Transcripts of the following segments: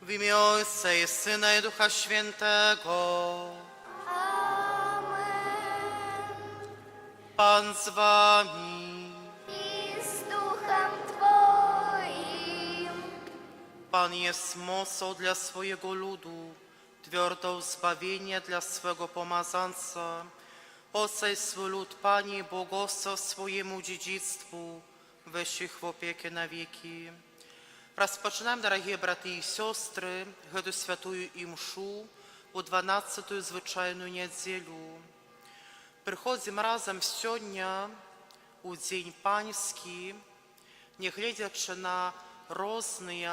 W imię Ojca i Syna i Ducha Świętego. Amen. Pan z wami. I z duchem Twoim. Pan jest mocą dla swojego ludu, twardą zbawienie dla swego pomazanca. Oceń swój lud, Panie, i błogosław swojemu dziedzictwu, weź ich w opiekę na wieki. Rozpoczynamy, дорогие браты и сестры, эту святую и мшу у 12-ю звичайную неделю. Приходим разом сьогодні у День Панський, не глядячи на різні,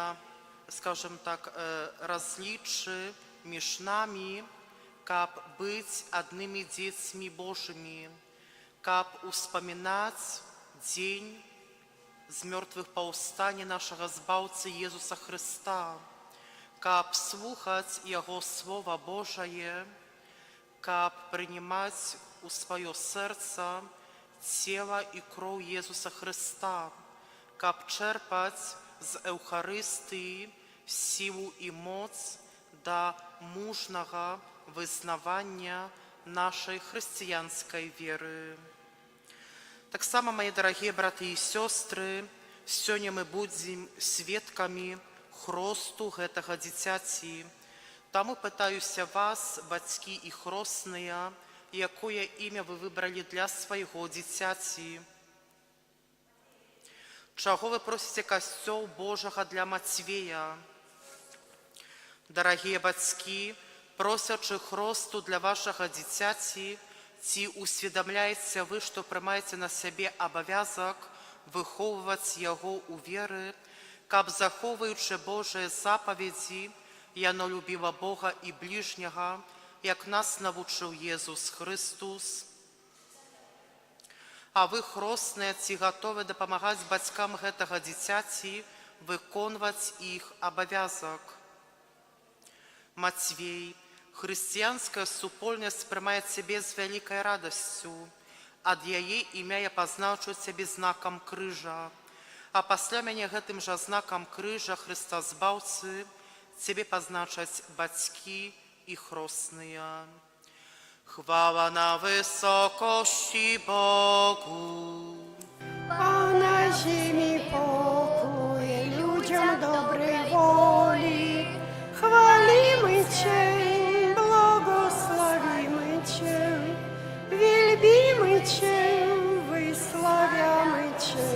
скажем так, различия між нами, как быть одними детьми Божьими, как успоминать день z mертwych powstanie naszego Zbawcy Jezusa Chrysta, как słuchać Jego Słowa Bożeje, как принимать у свое сердце тело и кровь Иисуса Христа, как черпать з Евхаристії силу і моц до мужного визнавання нашей христианской веры. Так само, мои дорогие братья и сестры, сегодня мы будем свидками хросту этого дитяти. Тому питаюся вас, батьки і хрестні, яке ім'я ви вибрали для свого дитяти? Чого ви просите костел Божого для Матвея? Дорогие батьки, просячи хросту для вашего дитяти, ці усвідомляєте ви, що приймаєте на себе обов'язок виховувати його у віри, каб, заховуючи Божі заповіді, яно любила Бога і ближнього, як нас навчив Ісус Христос. А ви, хрестні, ці готові допомагати батькам цього дитяти виконувати їх обов'язок. Матвей, христианская супольность принимает себе с великой радостью, а для ей имя я позначу себе знаком крыжа, а после меня этим же знаком крыжа Христа Збавцы тебе позначать батьки и хрестные. Хвала на высокости Богу. А на земле покой людям доброй воли, хвалимый Cię, благословимый Cię, wielbimy Cię, wysławiamy Cię.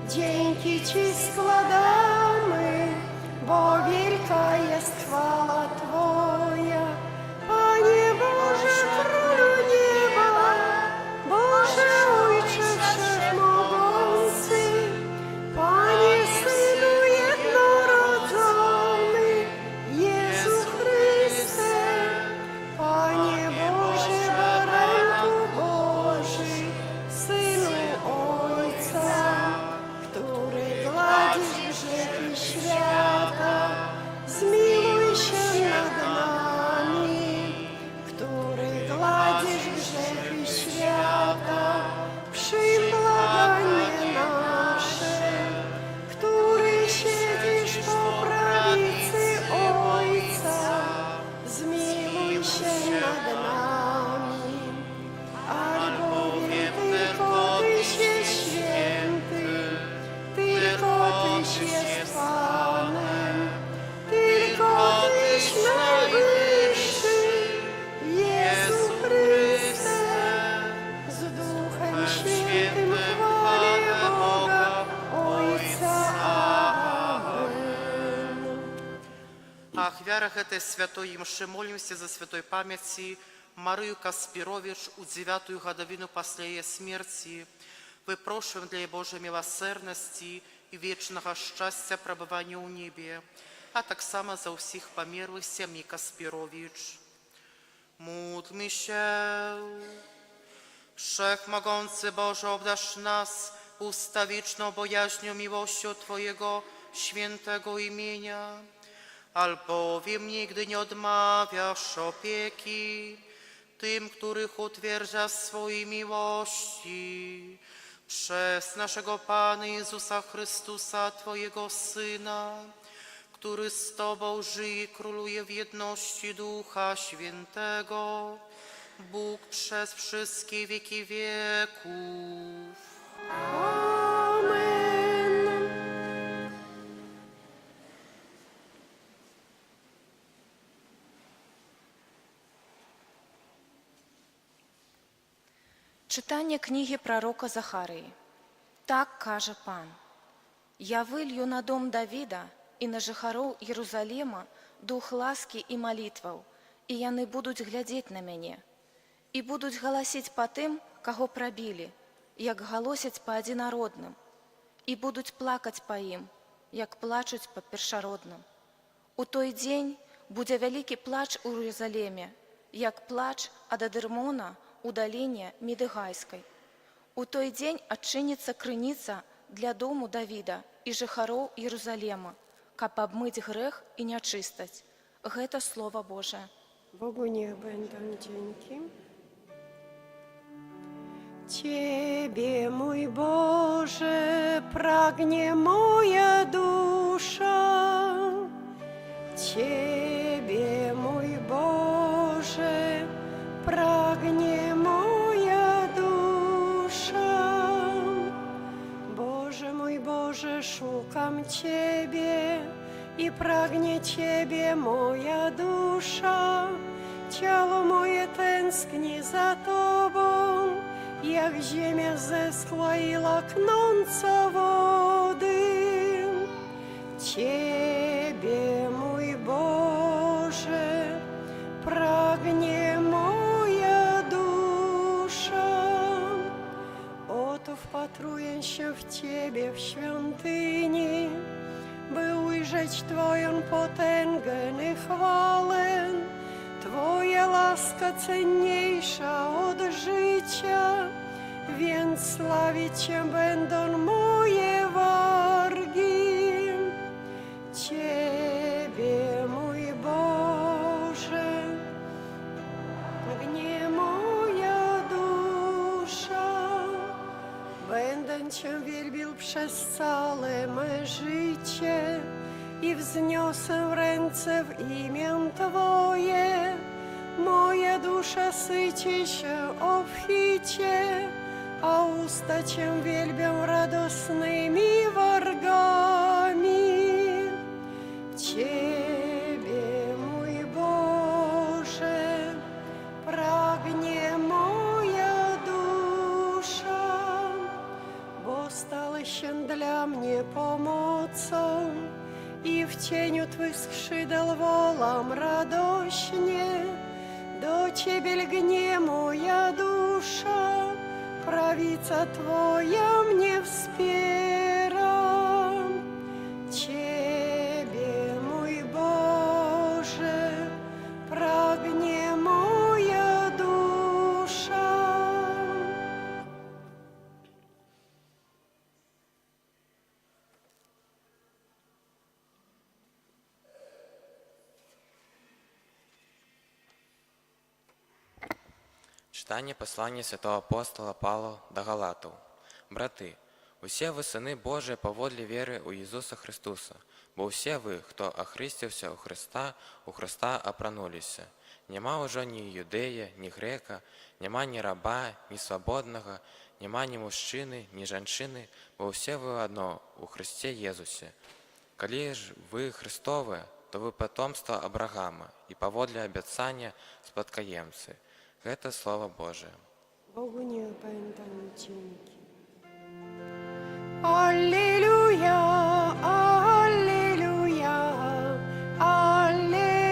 Dzięki Ci składamy, bo wielka jest chwała Twoja. Panie Boże, Królu nieba, Boże Ojcze Wszechmogący, Panie Synu jednorodzony, Jezu Chryste, Panie Boże, Baranku Boży, Synu Ojca, który gładzisz grzechy świata, zmiłuj się nad nami, który gładzisz grzechy świata, przyjm błaganie nasze, który siedzisz po prawicy Ojca, zmiłuj się nad nami, albowiem tylko Tyś jest święty, tylko Tyś jest Panem, tylko Tyś najwyższy, Jezu Chryste, z Duchem Świętym chwalę Boga, Ojca. Amen. А в вярах этой святой мши молимся за святой памяти Марию Каспирович у 9-ю годовину после ее смерти. Выпрошиваем для Божьей милосердности и вечного счастья пребывания у небе, а так само за всех померлых семьи Каспирович. Módlmy się. Wszechmogący Boże, obdarz nas ustawiczną bojaźnią miłością Twojego świętego imienia, albowiem nigdy nie odmawiasz opieki tym, których utwierdzasz w swojej miłości. Przez naszego Pana Jezusa Chrystusa, Twojego Syna, który z Tobą żyje i króluje w jedności Ducha Świętego, Bóg przez wszystkie wieki wieków. Amen. Читання книги пророка Захарії. Так каже Пан: «Я вылью на дом Давіда і на жыхароў Єрусалема дух ласки і малітваў, і яны будуць глядзець на мяне, і будуць галасіць па тым, каго прабілі, як галосяць па адзінародным, і будуць плакаць па ім, як плачуць па першародным. У той дзень будзе вялікі плач у Єрусалеме, як плач ад Адэрмона у даліне Медыгайскай. У той дзень адчыніцца крыніца для дому Давіда і жыхароў Єрусалема, каб абмыць грэх і нячыстасць». Гэта Слово Божие. Богу niech będą dzięki. Ciebie, mój Boże, pragnie moja dusza. Ciebie, mój Boże, pragnie moja dusza. Boże, mój Boże, szukam Ciebie i pragnie Ciebie moja dusza. Ciało moje tęskni za Tobą, jak ziemia zeschła i laknąca wody. Ciebie, mój Boże, pragnie moja dusza. Oto wpatruję się w Ciebie w świątyni, by ujrzeć Twoją potęgę i chwałę. Twoja łaska cenniejsza od życia, więc sławić Cię będą moje wargi. Ciebie, mój Boże, pragnie moja dusza. Będę Cię wielbił przez całe me życie i wzniosę ręce w imię Twoje. Moja dusza syci się obficie, a usta Cię wielbią radosnymi wargami. Ciebie, mój Boże, pragnie moja dusza, bo stałeś się dla mnie pomocą i w cieniu Twych skrzydel wołam radośnie. Do Ciebie lgnie moja dusza, prawica Twoja mnie wspiera. Ciebie, mój Boże, pragnie moja dusza. Читання послання святого апостола Павла до Галатов. Брати, усе ви сини Божі поводле віри у Ісуса Христуса, бо усе ви, хто охрестився у Христа опронулися. Нема уже ні юдея, ні грека, нема ні раба, ні свободного, нема ні мужчини, ні жанчини, бо усе ви одно у Христі Єзусі. Коли ж ви Христові, то ви потомство Абрагама і поводле обіцяння спадкоємці. Это Слово Божие. Богу niech będą dzięki. Alleluja, alleluja, alleluja.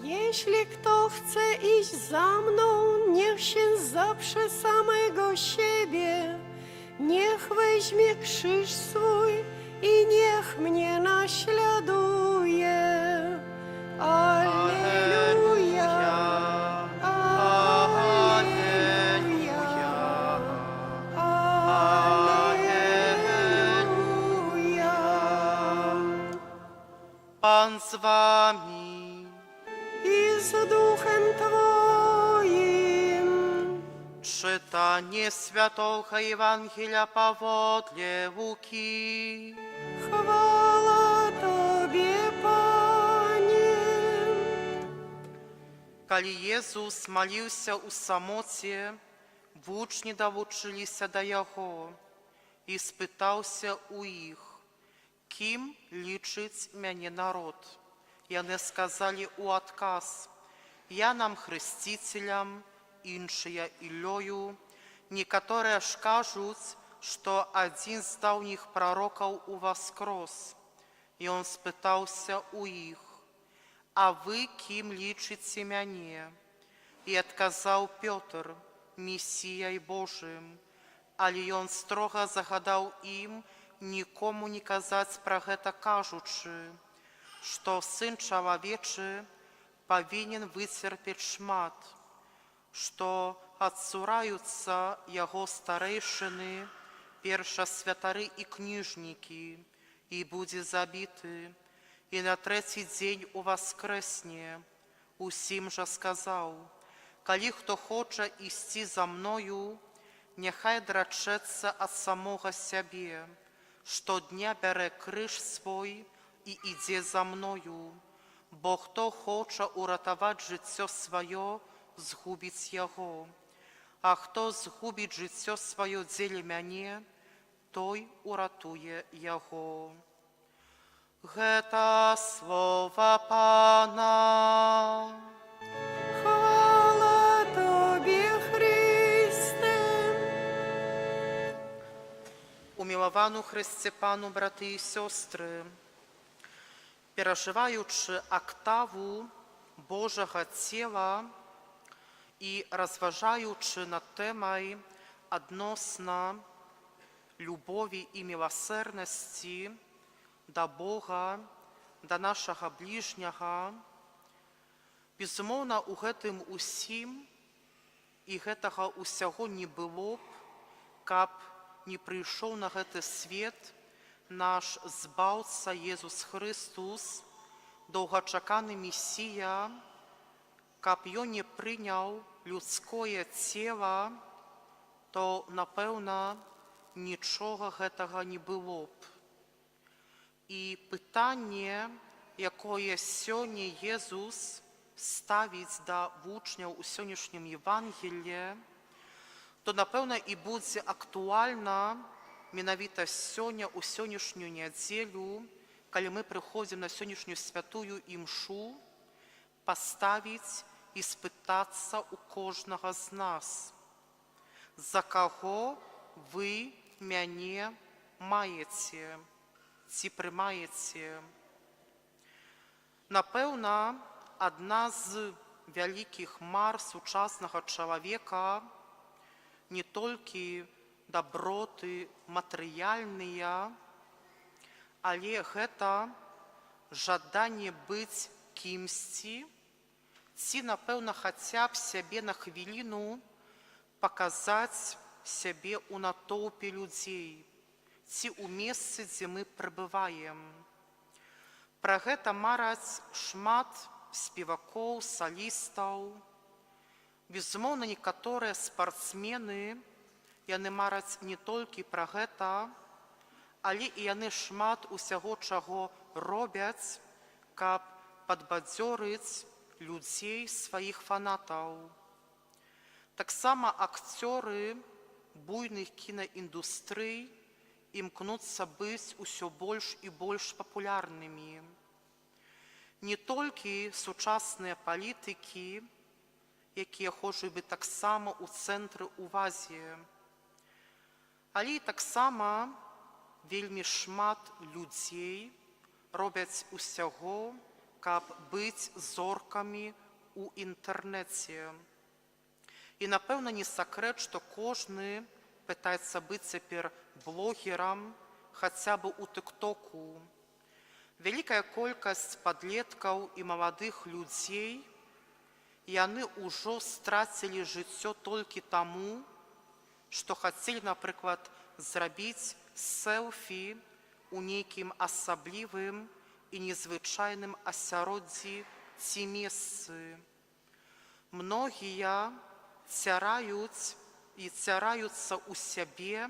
Jeśli kto chce iść za mną, niech się zaprze samego siebie, niech weźmie krzyż swój i niech mnie naśladuje. Alleluja, alleluja, alleluja. Pan z wami. i z duchem Twoim. Czytanie Świętego Ewangelia powodle Łuki. Chwała Tobie, Panie. Калі Езус маліўся ў самоце, вучні давучыліся да Яго і спытаўся ў іх, кім лічыць мяне народ. Яны сказалі ў адказ, Янам Хрысціцелям, іншыя Ілёю, некаторыя ж кажуць, што адзін з даўніх прарокаў уваскрос. І он спытаўся ў іх, а вы кім лічыце мяне? І адказаў Пётр, Месіяй Божым. Але ён строга загадаў ім нікому не казаць пра гэта кажучы, што Сын Чалавечы павінен выцерпець шмат, што адсураюцца яго старэйшыны, першасвятары і кніжнікі, і будзе забіты, і на трэці дзень уваскрэсне. Усім жа сказаў, калі хто хоча ісці за мною, няхай драчэцца ад самога сябе, штодня бярэ крыж свой і ідзе за мною, бо хто хоча ўратаваць жыццё сваё, згубіць яго, а хто згубіць жыццё сваё дзеля мяне, той уратуе яго. Гэта слова Пана. Хвала Тобі, Христе. Умілавану Христе Пану, брати і сестри, переживаючи октаву Божого тіла і розважаючи над темою відносно любові і милосердності до Бога, до нашого ближнього, безумовно, у гэтым усім і гэтага усяго не было б, каб не прыйшоў на гэты свет наш збаўца Езус Христус, доўгачаканы Месія, каб ён не прыняў людское цела, то, напэўна, нічога гэтага не было б. І пытанне, якое сёння Езус ставіць да вучняў у сённяшнім Евангеліі, то, напэўна, і будзе актуальна менавіта сёння, у сённяшнюю нядзелю, калі мы прыходзім на сённяшнюю святую імшу, паставіць і спытацца ў кожнага з нас, за каго вы мяне маеце, ці прымаеце. Напэўна, адна з вялікіх мар сучаснага чалавека не толькі даброты матэрыяльныя, але гэта жаданне быць кімсьці, ці, напэўна, хаця б сябе на хвіліну паказаць сябе ў натоўпе людзей, ці ў месцы, дзе мы прабываем. Пра гэта мараць шмат спевакоў, салістаў. Безумоўна, некаторыя спартсмены, яны мараць не толькі пра гэта, але і яны шмат усяго чаго робяць, каб падбадзёрыць людзей, сваіх фанатаў. Таксама акцёры буйных кінаіндустрый імкнуцца быць усё больш і больш папулярнымі. Не толькі сучасныя палітыкі, якія хочуць быць таксама ў цэнтры ўвагі, але і таксама вельмі шмат людзей робяць усяго, каб быць зоркамі ў інтэрнэце. І, напэўна, не сакрэт, што кожны пытаецца быць цяпер блогерам, хаця б у тыктоку. Вялікая колькасць падлеткаў і маладых людзей, яны ўжо страцілі жыццё толькі таму, што хацелі, напрыклад, зрабіць селфі ў нейкім асаблівым і незвичайним асяроддзі ці месцы. Многія цяраюць і цяраюцца ў сябе,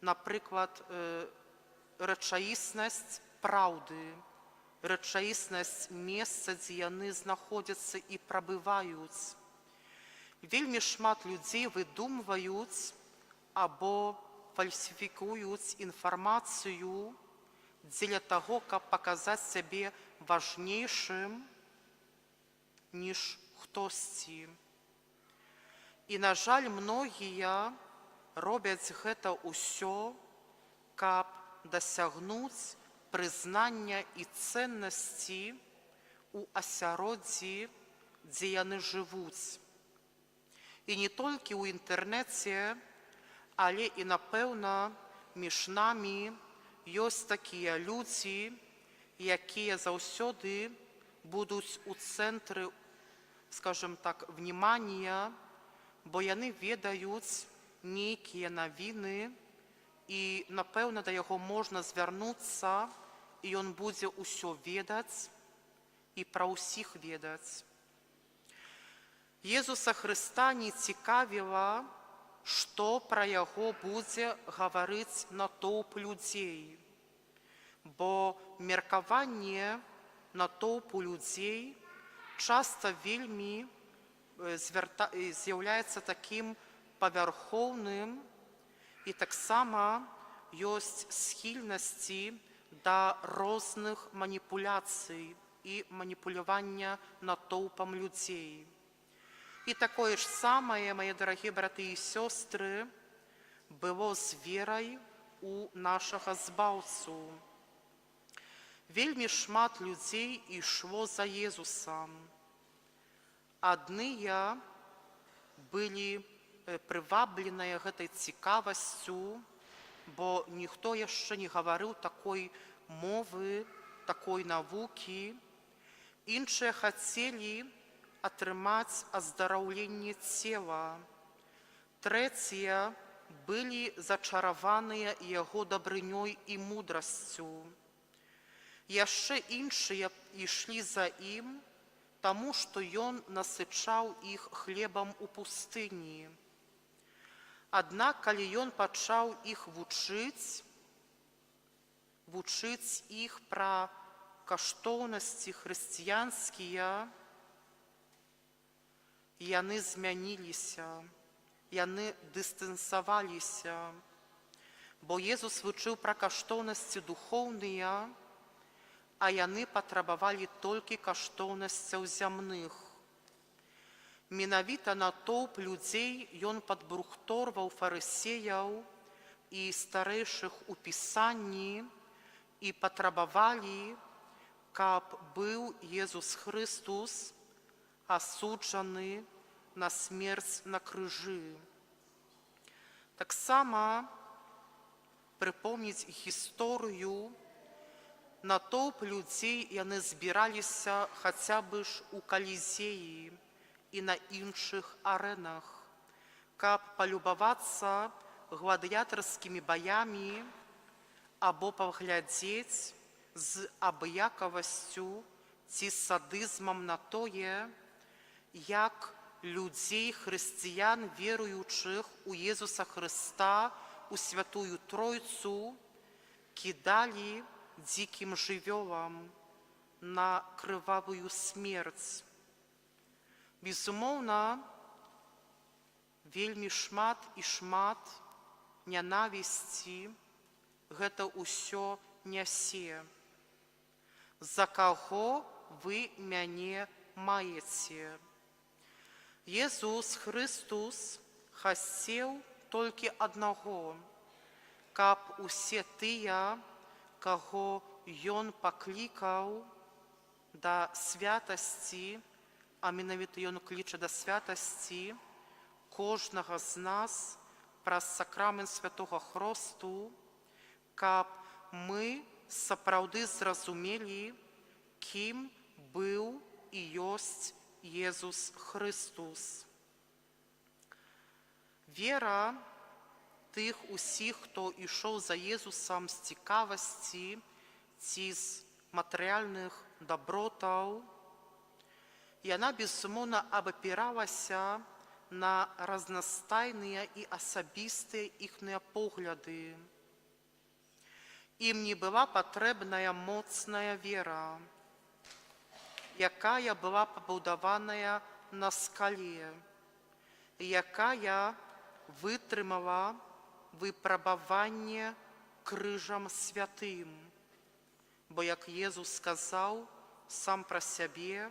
напрыклад, рэчаіснасць праўды, рэчаіснасць месца, дзе яны знаходзяцца і прабываюць. Вельмі шмат людзей выдумваюць або фальсіфікуюць інфармацыю дзеля таго, каб паказаць сябе важнейшым, ніж хтосьці. І, на жаль, многія робяць гэта ўсё, каб дасягнуць прызнання і цэннасці ў асяроддзі, дзе яны жывуць. І не толькі ў інтэрнэце, але і, напэўна, між намі ёсць такія людзі, якія заўсёды будуць у цэнтры, скажем так, внимания, бо яны ведаюць нейкія навіны, і, напэўна, да яго можна звярнуцца, і ён будзе ўсё ведаць і пра ўсіх ведаць. Езуса Хрыста не цікавіла, што пра яго будзе гаварыць натоўп людзей, бо меркаванне натоўпу людзей часта вельмі з'яўляецца такім павярхоўным, і таксама ёсць схільнасці да розных маніпуляцый і маніпулявання натоўпам людзей. І такое ж самае, мае дарагія браты і сёстры, было з верай у нашага збаўцу. Вельмі шмат людзей ішло за Езусам. Адныя былі прывабленыя гэтай цікавасцю, бо ніхто яшчэ не гаварыў такой мовы, такой навукі. Іншыя хацелі атрымаць аздараўленне цела. Трэція былі зачараваныя яго дабрынёй і мудрасцю. Яшчэ іншыя ішлі за ім, таму што ён насычаў іх хлебам у пустыні. Аднак, калі ён пачаў іх вучыць іх пра каштоўнасці хрысціянскія, яны змяніліся, яны дыстансаваліся, бо Езус вучыў пра каштоўнасці духоўныя, а яны патрабавалі толькі каштоўнасцяў зямных. Менавіта натоўп людзей ён падбрухторваў фарысеяў і старэйшых у Пісанні і патрабавалі, каб быў Езус Хрыстус асуджаны на смерць на крыжы. Таксама прыпомніць гісторыю, натоўп людзей яны збіраліся хаця б ж у Калізеі і на іншых арэнах, каб палюбавацца гладыятарскімі баямі або паглядзець з абыякавасцю ці садызмам на тое, як людзей, хрысціян, веруючых у Езуса Хрыста, у Святую Тройцу, кідалі дзікім жывёлам на крывавую смерць. Безумоўна, вельмі шмат і шмат нянавісці гэта ўсё нясе. За каго вы мяне маеце? Езус Хрыстус хацеў толькі аднаго, каб усе тыя, каго ён паклікаў да святасці, а менавіта ён кліча да святасці кожнага з нас праз сакрамент святога Хросту, каб мы сапраўды зразумелі, кім быў і ёсць Езус Хрыстус. Вера тых усіх, хто ішоў за Езусам з цікавасці ці з матэрыяльных дабротаў, яна, безумоўна, абапіралася на разнастайныя і асабістыя іхныя погляды. Ім не была патрэбная моцная вера, якая была пабудаваная на скале, якая вытрымала выпрабаванне крыжам святым. Бо, як Езус сказаў сам пра сябе,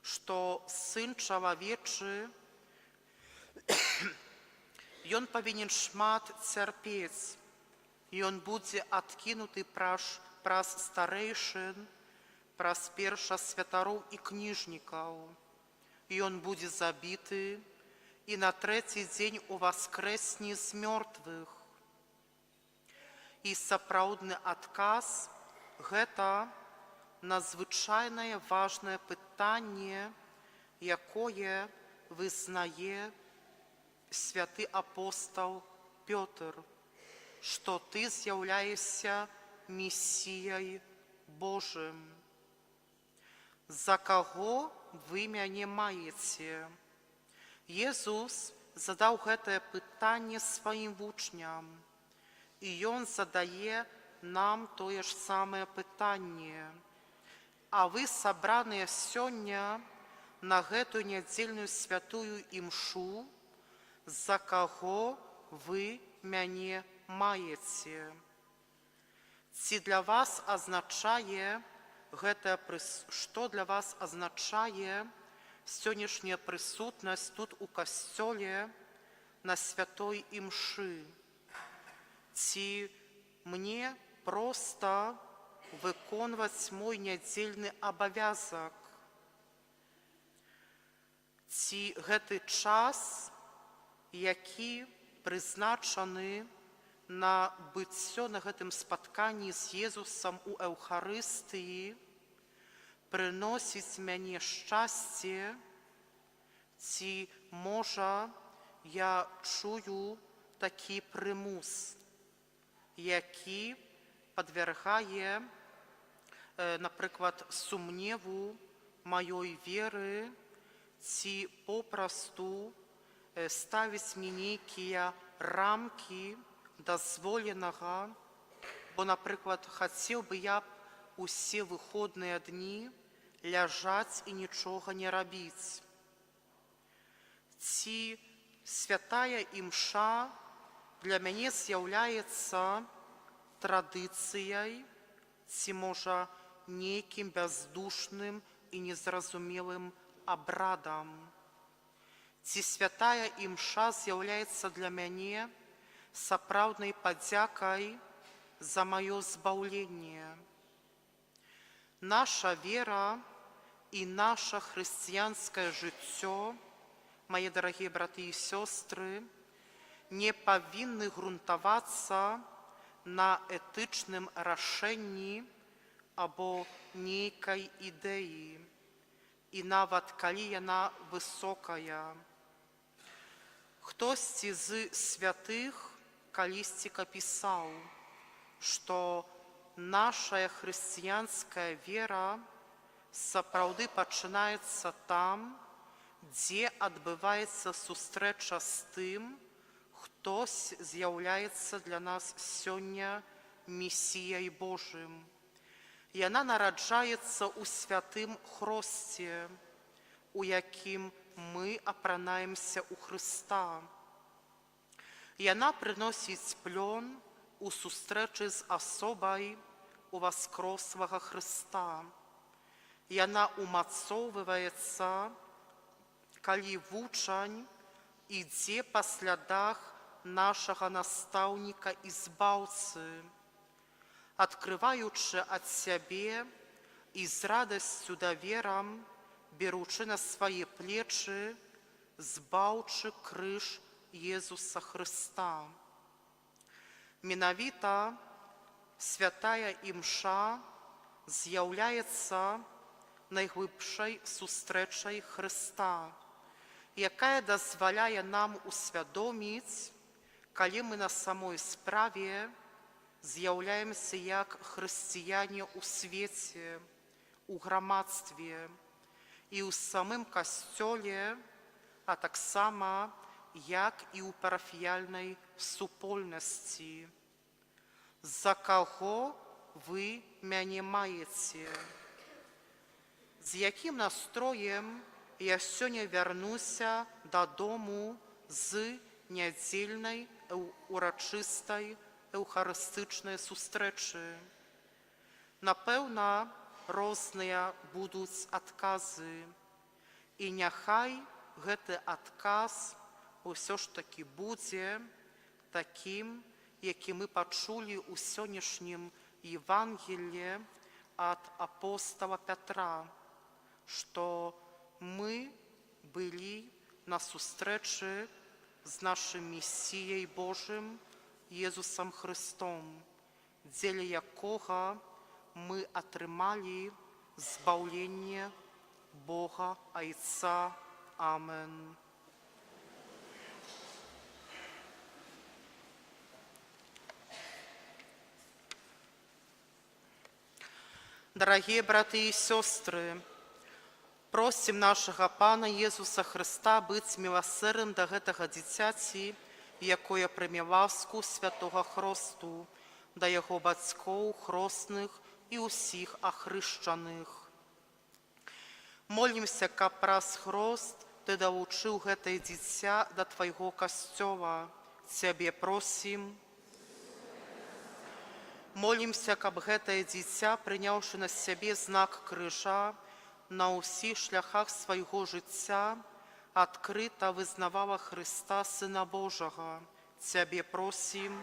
што Сын чалавечы, ён павінен шмат цярпець, ён будзе адкінуты праз старэйшын, праз першасвятароў і кніжнікаў. Ён будзе забіты і на трэці дзень уваскрэсне з мёртвых. І сапраўдны адказ – гэта надзвычайнае важнае пытанне, якое вызнае святы апостол Пётр, што ты з'яўляешся Месіяй Божым. За каго вы мяне маеце? Езус задаў гэтае пытанне сваім вучням, і ён задае нам тое ж самае пытанне. А вы, сабраныя сёння на гэтую нядзельную святую імшу, за каго вы мяне маеце? Ці для вас азначае што для вас азначае сённяшняя прысутнасць тут у касцёле на святой імшы? Ці мне проста выконваць мой нядзельны абавязак? Ці гэты час, які прызначаны на быццё на гэтым спатканні з Езусам у Эўхарыстыі, прыносіць мяне шчасце, ці, можа, я чую такі прымус, які падвяргае, напрыклад, сумневу маёй веры, ці попросту ставіць мне нейкія рамкі дазволенага, бо, напрыклад, хацеў бы я усе выходныя дні ляжаць і нічога не рабіць. Ці святая імша для мяне з'яўляецца традыцыяй, ці, можа, нейкім бяздушным і незразумелым абрадам? Ці святая імша з'яўляецца для мяне сапраўднай падзякай за маё збаўленне? Наша вера і наша хрысціянскае жыццё, мае дарагія браты і сёстры, не павінны грунтавацца на этычным рашэнні або нейкай ідэі, і нават калі яна высокая. Хтосьці з святых калісьці пісаў, што наша хрысціянская вера сапраўды пачынаецца там, дзе адбываецца сустрэча з тым, хто з'яўляецца для нас сёння Месіяй Божым. Яна нараджаецца ў святым хросце, у якім мы апранаемся ў Хрыста. Яна прыносіць плён у сустрэчы з асобай уваскрослага Хрыста. Яна умацоўваецца, калі вучань ідзе па слядах нашага настаўніка і збаўцы, адкрываючы ад сябе і з радасцю даверам, беручы на свае плечы збаўчы крыж Езуса Хрыста. Менавіта святая імша з'яўляецца найглыбшай сустрэчай Хрыста, якая дазваляе нам усвядоміць, калі мы на самой справе з'яўляемся як хрысціяне ў свеце, у грамадстве і ў самым касцёле, а таксама як і ў парафіяльнай супольнасці. За каго вы мяне маеце? З якім настроем я сёння вярнуся дадому з нядзельнай урачыстай эўхарыстычнай сустрэчы? Напэўна, розныя будуць адказы. І няхай гэты адказ усё ж такі будзе такім, які мы пачулі ў сённяшнім Евангеліі ад апостала Пятра, што мы былі на сустрэчы з нашым Месіяй Божым Езусам Христом, дзеля якога мы атрымалі збаўленне Бога Айца. Амен. Дорогие браты и сестры, просим нашего Пана Езуса Христа быць милосердным до гэтага дзіцяці, якое прыме ласку святого Хросту, да яго бацькоў, хросных і ўсіх ахрышчаных. Молімся, каб праз хрост Ты далучыў гэтае дзіця да Твайго касцёла. Цябе просім. Молімся, каб гэтае дзіця, прыняўшы на сябе знак крыжа, на ўсіх шляхах свайго жыцця адкрыта вызнавала Хрыста, Сына Божага. Цябе просім.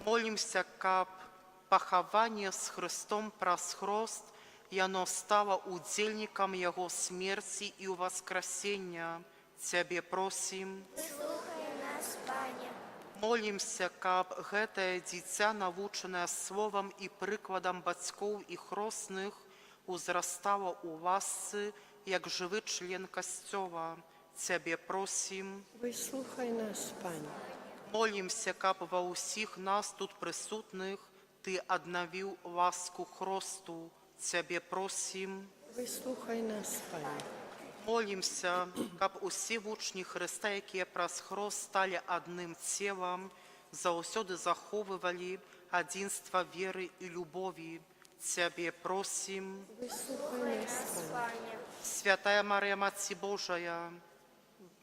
Молімся, каб пахаванне з Христом праз хрост яно стала удзельнікам Яго смерці і ўваскрасення. Цябе просім. Молімся, каб гэтае дзіця, навучанае словам і прыкладам бацькоў і хросных, узрастала ў ласцы, як жывы член касцёла. Цябе просім. Выслухай нас, Пане. Молімся, каб ва ўсіх нас тут прысутных Ты аднавіў ласку хросту. Цябе просім. Выслухай нас, Пане. Молімся, каб усе вучні Христа, якія праз хрост сталі адным целам, заўсёды захоўвалі адзінства веры і любові. Цябе просім. Выслухай нас, Пане. Святая Марія, Маці Божая,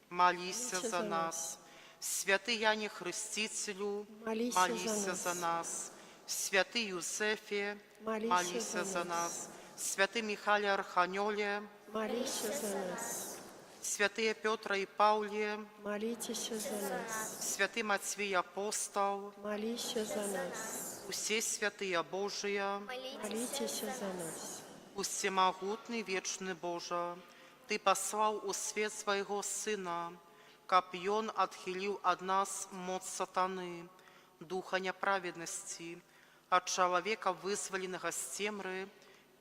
маліся за нас. Святы Яне Хрысціцелю, маліся за нас. Святы Юзефе, маліся за нас. Святы Михайле Арханёле, Маліся за нас. святыя Пётра і Паўле, Маліцеся за нас. святы Матвей Апостол, Маліся за нас. усе святыя Божыя, Маліцеся за нас. усемагутны вечны Божа, Ты паслаў у свет свайго Сына, каб Ён адхіліў ад нас моц сатаны, духа няправеднасці, ад чалавека вызваленага з цемры,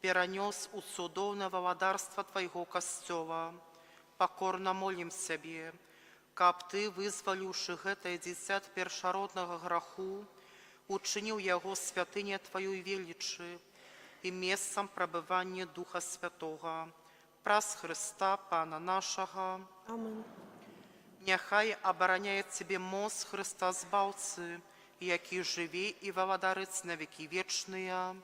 перанёс у цудоўнае валадарства Твайго касцёла. Пакорна молім Цябе, каб Ты, вызваліўшы гэтае дзіця ад першароднага граху, учыніў яго святыняй Тваёй велічы і месцам прабывання Духа Святога. Праз Христа, Пана нашага. Амен. Няхай абараняе Цябе моц Христа Збаўцы, які жыве і валадарыць на векі вечныя.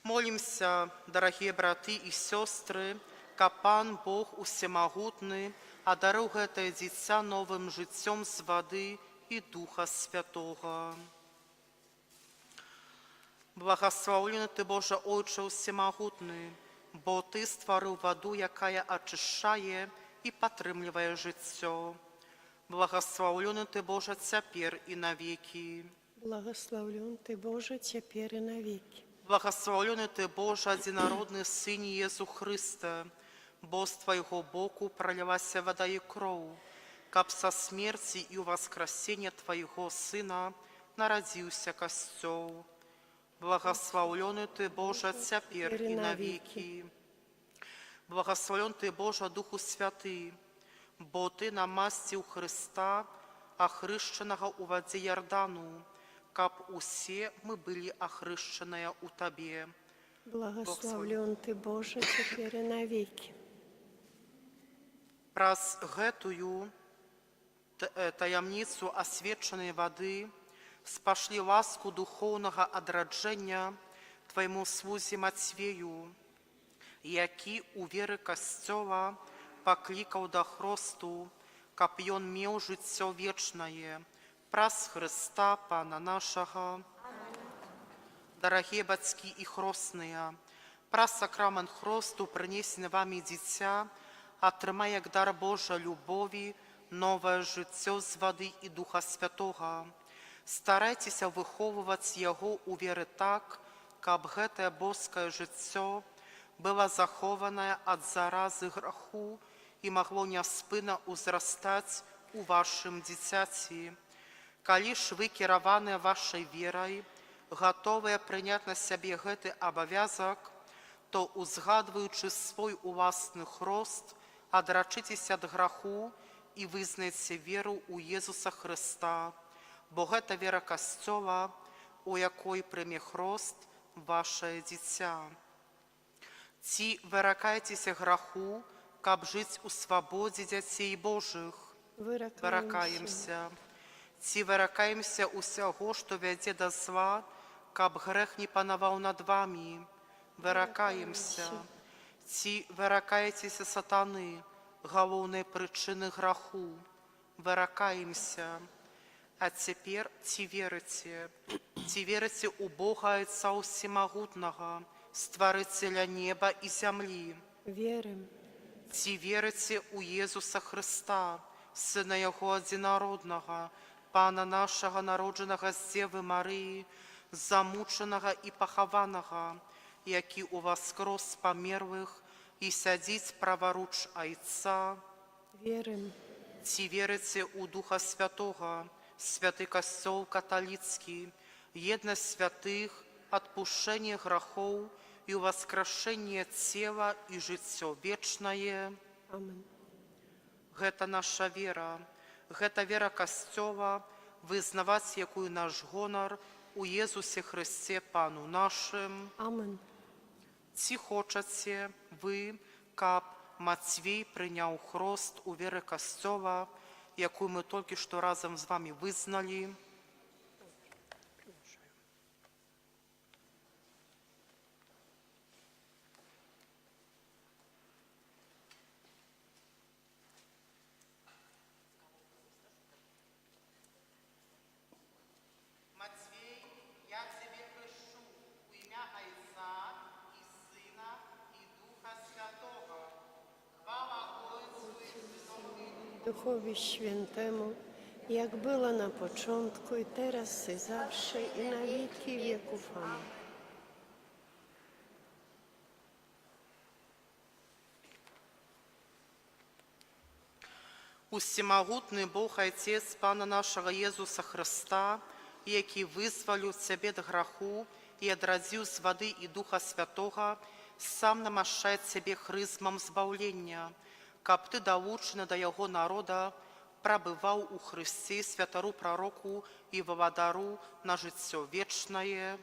Молимся, дорогие браты и сестры, каб Пан Бог усемагутны адарыў гэтае дзіця новым жыццём з вады і Духа Святога. Благословлены Ты, Боже Отче усемагутны, бо Ты стварыў ваду, якая ачышчае і падтрымлівае жыццё. Благословлены Ты, Боже, цяпер і навекі. Благословлен Ты, Боже, цяпер і навекі. Благословлены Ты, Боже, адзінародны Сын Езу Хрыста, бо з Твайго боку пролілася вода і кроў, каб са смерці і ў воскресення Твайго Сына нарадзіўся Касцёл. Благословленный Ты, Боже, цяпер і навеки. Благословен Ты, Боже, Духу Святый, бо Ты намасціў Христа, ахрышчанага ў вадзе Ярдану, каб усе мы былі ахрышчаныя ў Табе. Благословлен Ты, Боже, теперь и навеки. Праз гэтую таямніцу асвечанай вады спашлі ласку духоўнага адраджэння Твайму слузе Мацвею, які у веры Касцёла паклікаў да хросту, каб ён меў жыццё вечнае праз Хрыста Пана нашага. Дарагія бацькі і хросныя, праз сакрамент хросту прынесены вамі дзіця атрымае як дар Божа любові новае жыццё з вады і Духа Святога. Старайцеся выхоўваць яго ў веры так, каб гэтае боскае жыццё было захованае ад заразы граху і магло няспынна ўзрастаць у вашым дзіцяці. Калі ж вы кіраваныя вашай верай, гатовыя прыняць на сябе гэты абавязак, то, узгадваючы свой уласны хрост, адрачыцеся ад граху і вызнайце веру ў Езуса Хрыста, бо гэта вера Касцёла, у якой прыме хрост вашае дзіця. Ці выракаецеся граху, каб жыць у свабодзе дзяцей Божых? Выракаемся. Ці выракаемся ўсяго, што вядзе да зла, каб грэх не панаваў над вамі? Выракаемся. Ці выракаецеся сатаны, галоўнай прычыны граху? Выракаемся. А цяпер ці верыце? Ці верыце ў Бога Айца Усемагутнага, Стварыцеля неба і зямлі? Верым. Ці верыце ў Езуса Хрыста, Сына Яго адзінароднага, Пана нашага, народжанага з Дзевы Марыі, замучанага і пахаванага, які ўваскрос з памерлых і сядзіць праваруч Айца? Верым. Ці верыце ў Духа Святога, Святы Касцёл каталіцкі, еднасць святых, адпушчэнне грахоў і ўваскрашэнне цела і жыццё вечнае? Амен. Гэта наша вера, гэта вера Касцёла, вызнаваць якую наш гонар у Езусе Хрысце Пану нашым. Амен. Ці хочаце вы, каб Мацвей прыняў хрост у веры Касцёла, якую мы толькі што разам з вамі вызналі? Матвей, я тебе крещу у ім'я Отця і Сина і Духа Святого. Хвала Отцу і Synowi Duchowi Świętemu, jak było na początku, i teraz, i zawsze, i na wieki wieków. Amen. Усемагутны Бог Айцец Пана нашага Езуса Хрыста, які вызваліў цябе ад граху і адрадзіў з вады і Духа Святога, сам намашчае цябе хрызмам збаўлення, каб ты, далучаны да яго народа, прабываў у Хрысце святару прароку і валадару на жыццё вечнае.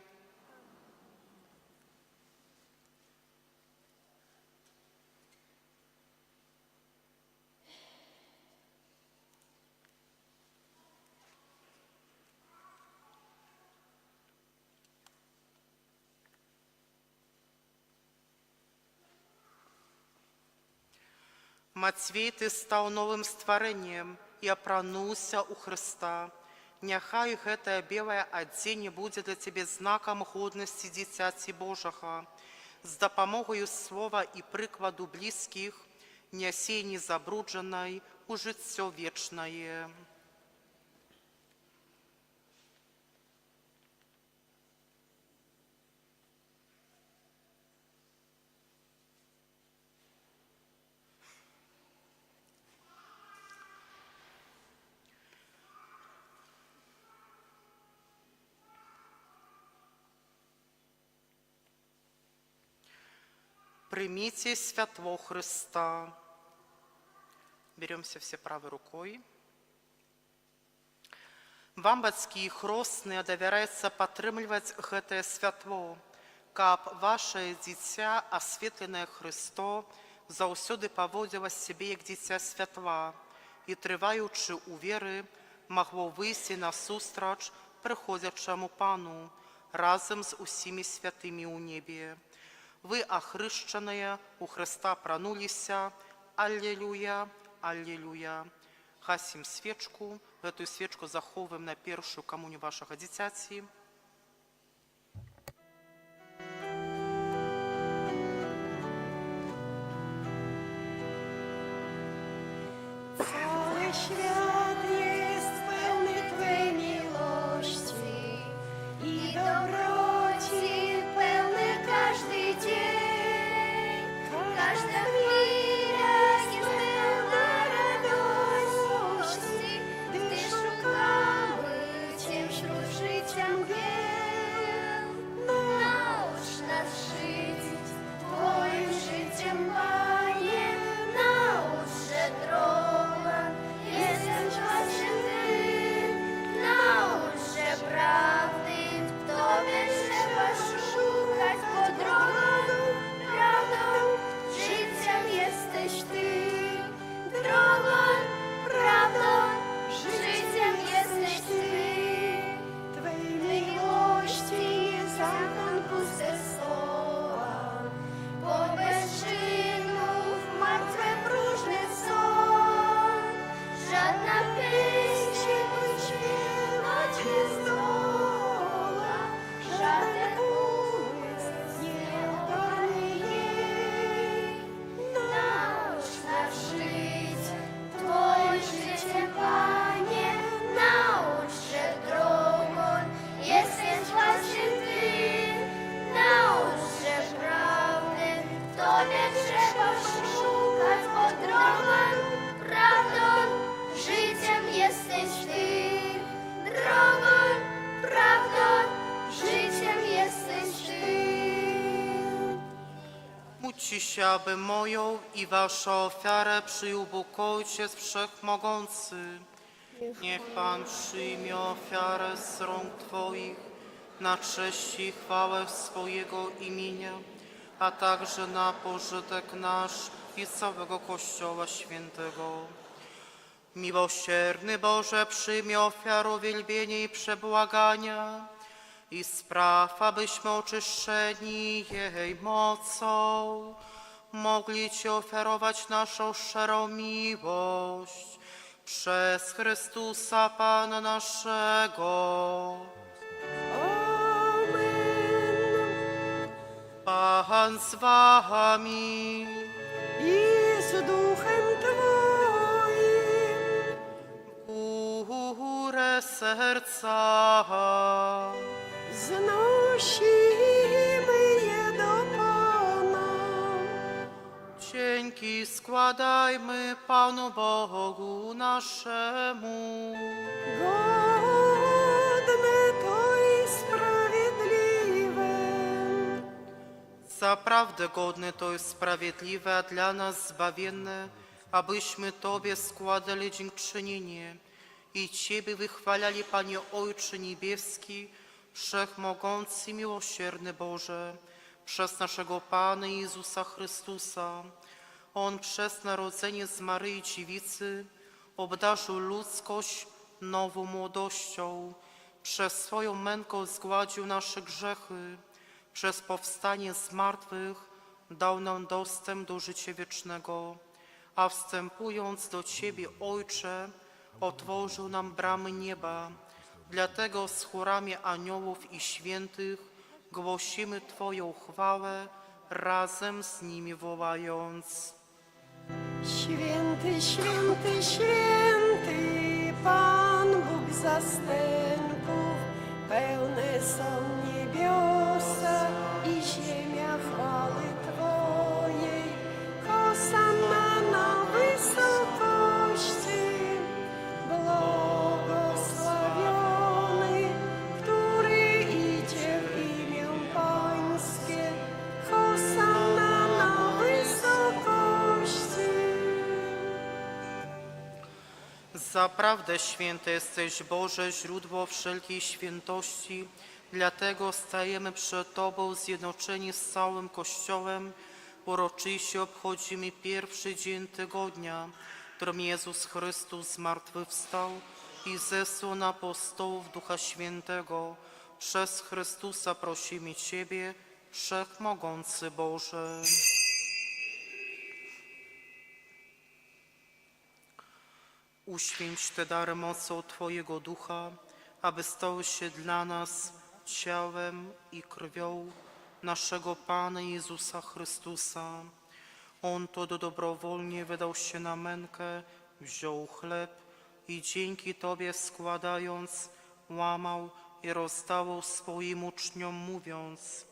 Мацвей, ты стаў новым стварэннем і апрануўся ў Хрыста. Няхай гэтае белае адзенне будзе для цябе знакам годнасці дзіцяці Божага. З дапамогаю слова і прыкладу блізкіх нясей незабруджанай у жыццё вечнае. Примите святого Христа. Беремся все правой рукой. Вам, бацькі і хросныя, давяраецца падтрымліваць гэтае святло, каб ваше дзіця, асветленае Христо, заўсёды паводзіла сябе як дзіця святла і, трываючы ў веры, магло выйсці насустрач прыходзячаму Пану разам з усімі святымі ў небе. Вы, ахрышчаныя, у Христа прануліся. Аллилуйя, аллилуйя. Гасім свечку. Гэтую свечку захоўваем на першую камунію вашага дзіцяці. Cały świat jest pełny Twej miłości i dobroci, Pełny każdy dzień, każda chwila jest pełna radości, gdy szukamy Cię wśród życia mgieł. Naucz nas żyć Twoim życiem, Panie, naucz, że droga jest właśnie Ty, naucz, że prawdy w Tobie trzeba szukać, bo drogą, prawdą, życiem jesteś Ty. Drogą, prawdą, życiem jesteś Ty. Twej miłości jest Zakon puste słowa, bo bez czynów martwe próżne są. Żadna pieśń śpiewać nie zdoła, żaden umysł nieoporny jej. Naucz nas żyć Twoim życiem, Panie, naucz, że drogą jesteś właśnie Ty. Naucz, że prawdy w Tobie trzeba szukać, bo drogą, prawdą, życiem jesteś Ty. Drogą, prawdą, życiem jesteś Ty. Módlcie się, aby moją i waszą ofiarę przyjął Bóg Ojciec Wszechmogący. Niech Pan przyjmie ofiarę z rąk Twoich na cześć i chwałę swojego imienia, a także na pożytek nasz i całego Kościoła Świętego. Miłosierny Boże, przyjmie ofiarę wielbienia i przebłagania i spraw, abyśmy oczyszczeni jej mocą mogli Ci ofiarować naszą szczerą miłość przez Chrystusa Pana naszego. Amen. Pan z Wami. I z duchem Twoim. Górę serca Znosimy je do Pana. dzięki składajmy Panu Bogu naszemu. Godne to i sprawiedliwe. Zaprawdę godne to jest sprawiedliwe, a dla nas zbawienne, abyśmy Tobie składali dziękczynienie i Ciebie wychwalali, Panie Ojcze Niebieski, Wszechmogący, miłosierny Boże, przez naszego Pana Jezusa Chrystusa. On przez narodzenie z Maryi Dziewicy obdarzył ludzkość nową młodością, przez swoją mękę zgładził nasze grzechy, przez powstanie z martwych dał nam dostęp do życia wiecznego, a wstępując do Ciebie, Ojcze, otworzył nam bramy nieba. Dlatego z chórami aniołów i świętych głosimy Twoją chwałę, razem z nimi wołając. Święty, święty, święty, Pan Bóg zastępów, pełne są niebiosa i ziemia chwały Twojej. Hosanna na wysokości, błogosławiony, który idzie w imię Pańskie. Hosanna na Zaprawdę święty jesteś, Boże, źródło wszelkiej świętości, dlatego stajemy przed Tobą zjednoczeni z całym Kościołem. Uroczyście obchodzimy pierwszy dzień tygodnia, w którym Jezus Chrystus zmartwychwstał i zesłał na apostołów Ducha Świętego. Przez Chrystusa prosimy Ciebie, Wszechmogący Boże. Uświęć te dary mocą Twojego Ducha, aby stały się dla nas ciałem i krwią naszego Pana Jezusa Chrystusa. On to dobrowolnie wydał się na mękę, wziął chleb i dzięki Tobie składając, łamał i rozdawał swoim uczniom, mówiąc: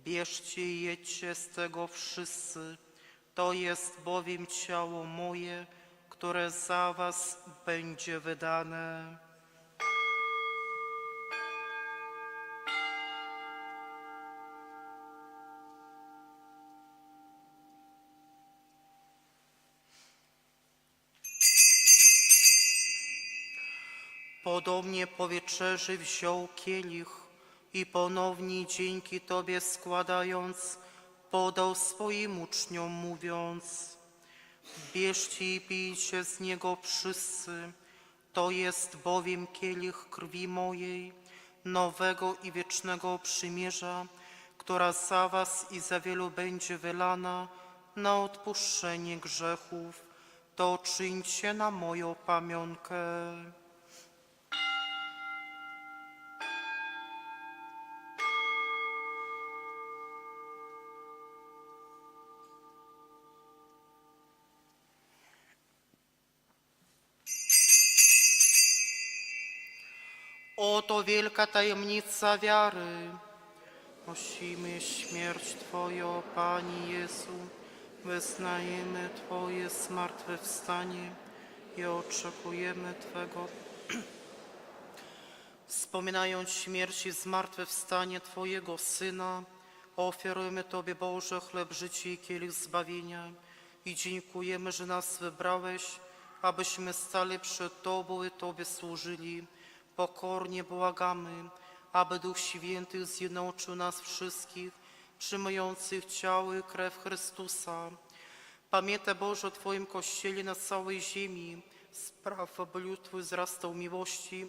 bierzcie i jedźcie z tego wszyscy, to jest bowiem ciało moje, które za was będzie wydane. Podobnie po wieczerzy wziął kielich i ponownie dzięki Tobie składając, podał swoim uczniom, mówiąc: bierzcie i pijcie z niego wszyscy, to jest bowiem kielich krwi mojej, nowego i wiecznego przymierza, która za was i za wielu będzie wylana na odpuszczenie grzechów. To czyńcie na moją pamiątkę. Oto wielka tajemnica wiary. Prosimy śmierć Twoją, Pani Jezu, wyznajemy Twoje zmartwychwstanie i oczekujemy Twego. Wspominając śmierć i zmartwychwstanie Twojego Syna, ofiarujemy Tobie, Boże, chleb życia i kielich zbawienia i dziękujemy, że nas wybrałeś, abyśmy stali przed Tobą i Tobie służyli. Pokornie błagamy, aby Duch Święty zjednoczył nas wszystkich, przyjmujących ciało i krew Chrystusa. Pamiętaj, Boże, o Twoim Kościele na całej ziemi, spraw, aby lud Twój wzrastał miłości,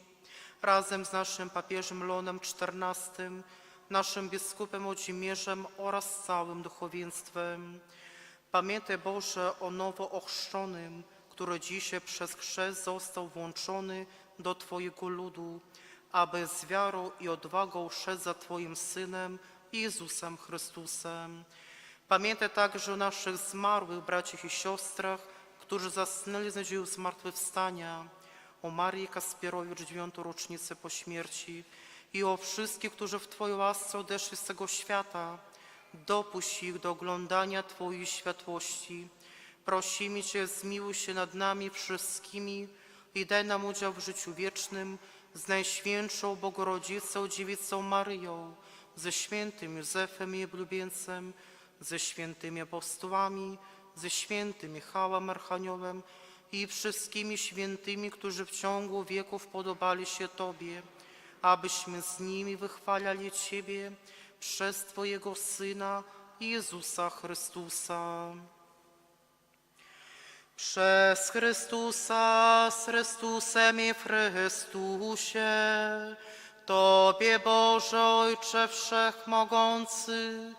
razem z naszym papieżem Leonem XIV, naszym biskupem Włodzimierzem oraz całym duchowieństwem. Pamiętaj, Boże, o nowo ochrzczonym, który dzisiaj przez chrzest został włączony do Twojego ludu, aby z wiarą i odwagą szedł za Twoim Synem, Jezusem Chrystusem. Pamiętaj także o naszych zmarłych braciach i siostrach, którzy zasnęli z nadzieją zmartwychwstania, o Marii Kaspierowicz, 9. rocznicę po śmierci i o wszystkich, którzy w Twojej łasce odeszli z tego świata. Dopuść ich do oglądania Twojej światłości. Prosimy Cię, zmiłuj się nad nami wszystkimi i daj nam udział w życiu wiecznym z Najświętszą Bogorodzicą Dziewicą Maryją, ze świętym Józefem i oblubieńcem, ze świętymi apostołami, ze świętym Michałem Archaniołem i wszystkimi świętymi, którzy w ciągu wieków podobali się Tobie, abyśmy z nimi wychwalali Ciebie przez Twojego Syna Jezusa Chrystusa. Przez Chrystusa, z Chrystusem i w Chrystusie, Tobie, Boże Ojcze Wszechmogący,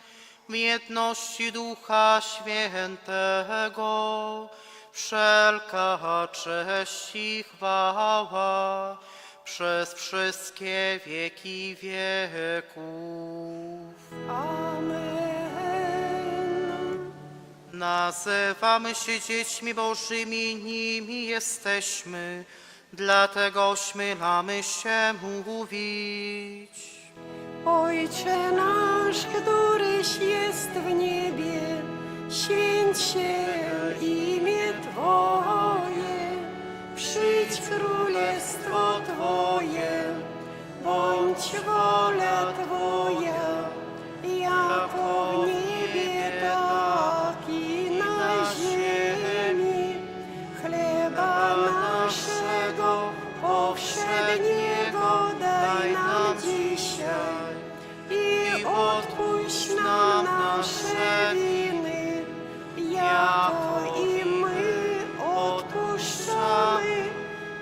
w jedności Ducha Świętego, wszelka cześć i chwała przez wszystkie wieki wieków. Amen. Nazywamy się dziećmi Bożymi, nimi jesteśmy, dlatego ośmielamy się mówić. Ojcze nasz, któryś jest w niebie, święć się imię Twoje, przyjdź królestwo Twoje, bądź wola Twoja, jako w niebie, tak i na ziemi. Chleba naszego odpuść nam nasze winy, jako i my odpuszczamy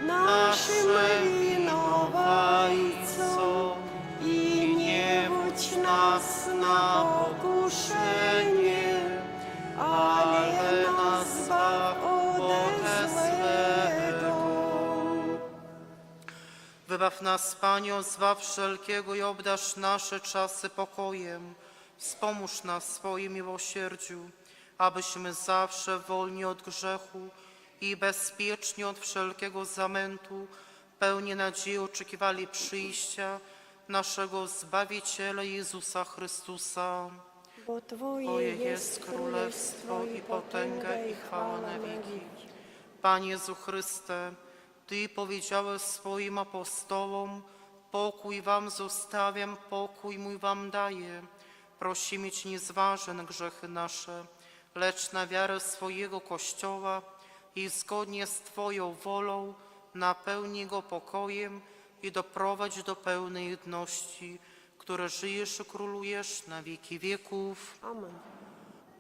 naszym winowajcom. I nie wódź nas na pokuszenie, ale nas zbaw ode złego. Wybaw nas, Panie, od zła wszelkiego i obdarz nasze czasy pokojem. Wspomóż nas w swoim miłosierdziu, abyśmy zawsze wolni od grzechu i bezpiecznie od wszelkiego zamętu, pełni nadziei oczekiwali przyjścia naszego Zbawiciela Jezusa Chrystusa. Bo Twoje Twoje jest królestwo i potęga i chwała na wieki. Panie Jezu Chryste, Ty powiedziałeś swoim apostołom: pokój wam zostawiam, pokój mój wam daję. Prosimy Cię, nie zważaj na grzechy nasze, lecz na wiarę swojego Kościoła i zgodnie z Twoją wolą napełnij go pokojem i doprowadź do pełnej jedności, które żyjesz i królujesz na wieki wieków. Amen.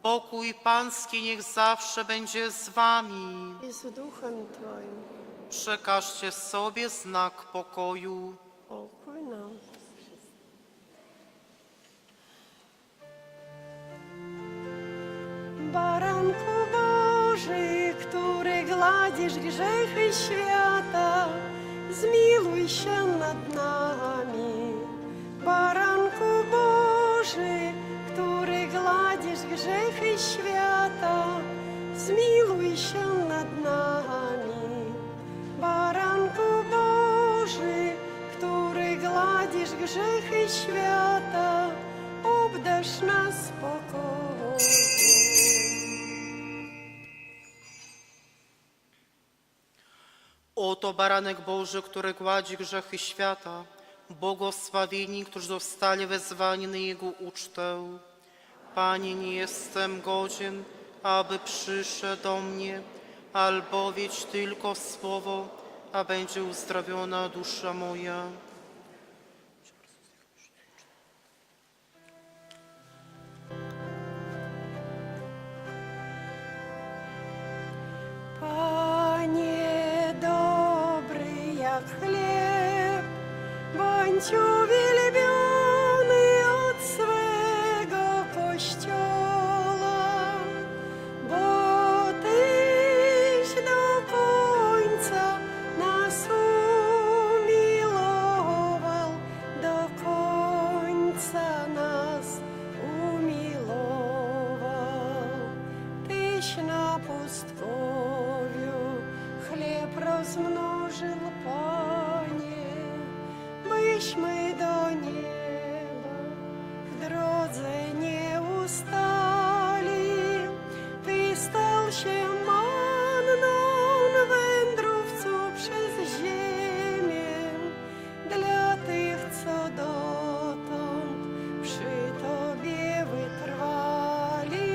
Pokój Pański niech zawsze będzie z wami. I z duchem Twoim Przekażcie sobie znak pokoju. pokój nam. Baranku Boży, który gladzisz grzechy świata, zmiłuj się nad nami. Baranku Boży, który gladzisz grzechy świata, zmiłuj się nad nami. Baranku Boży, który gladzisz grzechy świata, obdarz nas spokojem. Oto baranek Boży, który gładzi grzechy świata. Błogosławieni, którzy zostali wezwani na Jego ucztę. Panie, nie jestem godzien, aby przyszedł do mnie, albowieć tylko słowo, a będzie uzdrowiona dusza moja. Panie dobry jak chleb, bądź uwielbiony od swego Kościoła, bo Tyś do końca nas umilował, do końca nas umilował. Tyś na pustkowiu chleb rozmnożył, Panie, byśmy do nieba w drodze nie ustali. Ty stał się manną wędrówcu przez ziemię, dla tych, co dotąd przy Tobie wytrwali.